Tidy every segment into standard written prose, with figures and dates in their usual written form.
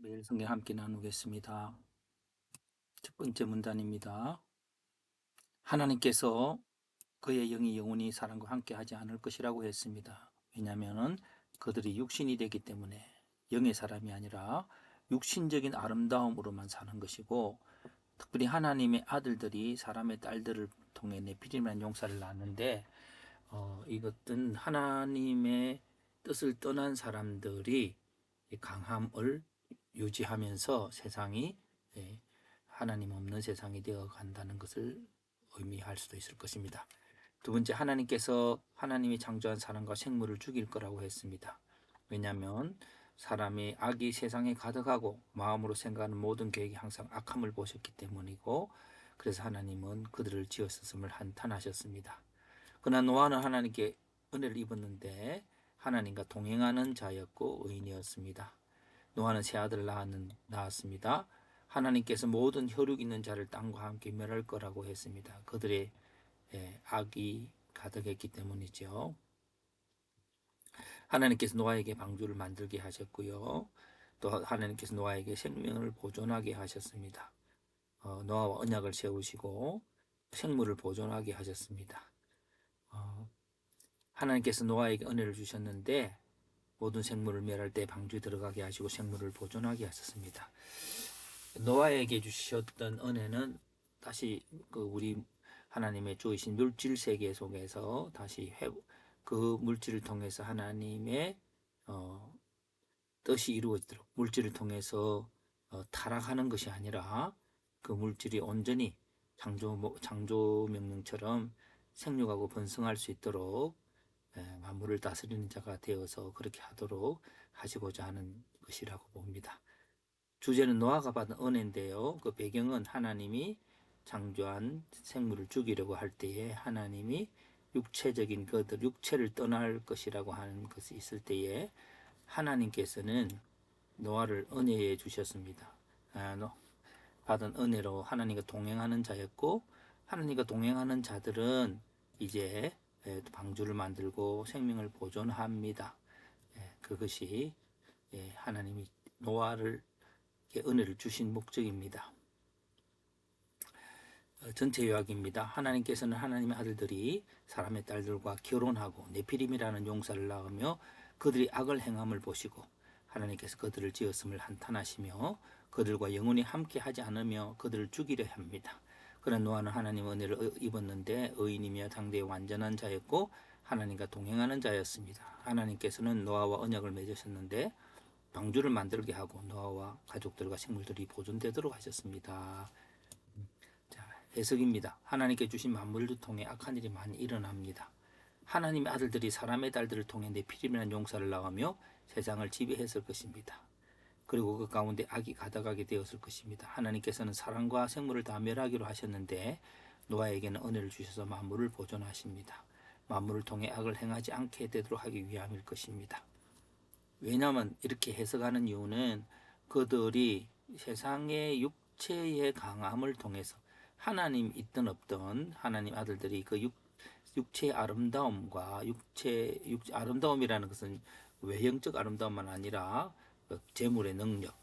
매일 성경 함께 나누겠습니다. 첫 번째 문단입니다. 하나님께서 그의 영이 영원히 사람과 함께 하지 않을 것이라고 했습니다. 왜냐하면 그들이 육신이 되기 때문에 영의 사람이 아니라 육신적인 아름다움으로만 사는 것이고, 특별히 하나님의 아들들이 사람의 딸들을 통해 네피림이라는 용사를 낳았는데, 이것은 하나님의 뜻을 떠난 사람들이 강함을 유지하면서 세상이 하나님 없는 세상이 되어 간다는 것을 의미할 수도 있을 것입니다. 두 번째, 하나님께서 하나님이 창조한 사람과 생물을 죽일 거라고 했습니다. 왜냐하면 사람의 악이 세상에 가득하고 마음으로 생각하는 모든 계획이 항상 악함을 보셨기 때문이고, 그래서 하나님은 그들을 지었음을 한탄하셨습니다. 그러나 노아는 하나님께 은혜를 입었는데 하나님과 동행하는 자였고 의인이었습니다. 노아는 세 아들을 낳았습니다. 하나님께서 모든 혈육 있는 자를 땅과 함께 멸할 거라고 했습니다. 그들의 악이 가득했기 때문이죠. 하나님께서 노아에게 방주를 만들게 하셨고요. 또 하나님께서 노아에게 생명을 보존하게 하셨습니다. 노아와 언약을 세우시고 생물을 보존하게 하셨습니다. 하나님께서 노아에게 은혜를 주셨는데 모든 생물을 멸할 때 방주에 들어가게 하시고 생물을 보존하게 하셨습니다. 노아에게 주셨던 은혜는 다시 우리 하나님의 주이신 물질 세계 속에서 다시 그 물질을 통해서 하나님의 뜻이 이루어지도록, 물질을 통해서 타락하는 것이 아니라 그 물질이 온전히 창조 명령처럼 생육하고 번성할 수 있도록 만물을 다스리는 자가 되어서 그렇게 하도록 하시고자 하는 것이라고 봅니다. 주제는 노아가 받은 은혜인데요. 그 배경은 하나님이 창조한 생물을 죽이려고 할 때에 하나님이 육체적인 것들, 육체를 떠날 것이라고 하는 것이 있을 때에 하나님께서는 노아를 은혜해 주셨습니다. 받은 은혜로 하나님과 동행하는 자였고, 하나님과 동행하는 자들은 이제 방주를 만들고 생명을 보존합니다. 그것이 하나님이 노아를 은혜를 주신 목적입니다. 전체 요약입니다. 하나님께서는 하나님의 아들들이 사람의 딸들과 결혼하고 네피림이라는 용사를 낳으며 그들이 악을 행함을 보시고 하나님께서 그들을 지었음을 한탄하시며 그들과 영원히 함께 하지 않으며 그들을 죽이려 합니다. 그런 노아는 하나님 은혜를 입었는데 의인이며 당대의 완전한 자였고 하나님과 동행하는 자였습니다. 하나님께서는 노아와 언약을 맺으셨는데 방주를 만들게 하고 노아와 가족들과 생물들이 보존되도록 하셨습니다. 자, 해석입니다. 하나님께 주신 만물을 통해 악한 일이 많이 일어납니다. 하나님의 아들들이 사람의 딸들을 통해 네피림이라는 용사를 낳으며 세상을 지배했을 것입니다. 그리고 그 가운데 악이 가득하게 되었을 것입니다. 하나님께서는 사람과 생물을 다 멸하기로 하셨는데 노아에게는 은혜를 주셔서 만물을 보존하십니다. 만물을 통해 악을 행하지 않게 되도록 하기 위함일 것입니다. 왜냐하면 이렇게 해석하는 이유는 그들이 세상의 육체의 강함을 통해서 하나님 있든 없든 하나님 아들들이 그 육체의 아름다움과 아름다움이라는 것은 외형적 아름다움만 아니라 재물의 능력,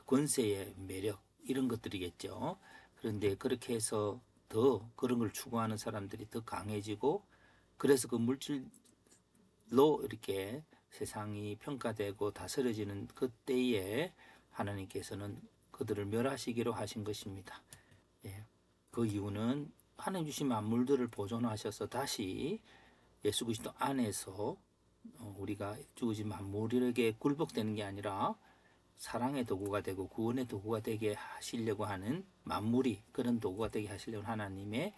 권세의 매력 이런 것들이겠죠. 그런데 그렇게 해서 더 그런 걸 추구하는 사람들이 더 강해지고, 그래서 그 물질로 이렇게 세상이 평가되고 다스려지는 그때에 하나님께서는 그들을 멸하시기로 하신 것입니다. 그 이유는 하나님 주신 만물들을 보존하셔서 다시 예수 그리스도 안에서 우리가 주어진 만물에게 굴복되는 게 아니라 사랑의 도구가 되고 구원의 도구가 되게 하시려고 하는, 만물이 그런 도구가 되게 하시려는 하나님의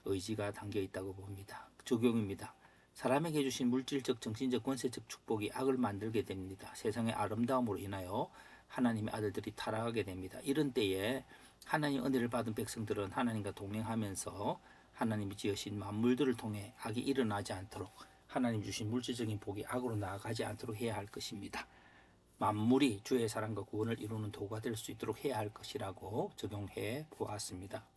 의지가 담겨 있다고 봅니다. 적용입니다. 사람에게 주신 물질적, 정신적, 권세적 축복이 악을 만들게 됩니다. 세상의 아름다움으로 인하여 하나님의 아들들이 타락하게 됩니다. 이런 때에 하나님 은혜를 받은 백성들은 하나님과 동행하면서 하나님이 지으신 만물들을 통해 악이 일어나지 않도록, 하나님 주신 물질적인 복이 악으로 나아가지 않도록 해야 할 것입니다. 만물이 주의 사랑과 구원을 이루는 도구가 될 수 있도록 해야 할 것이라고 적용해 보았습니다.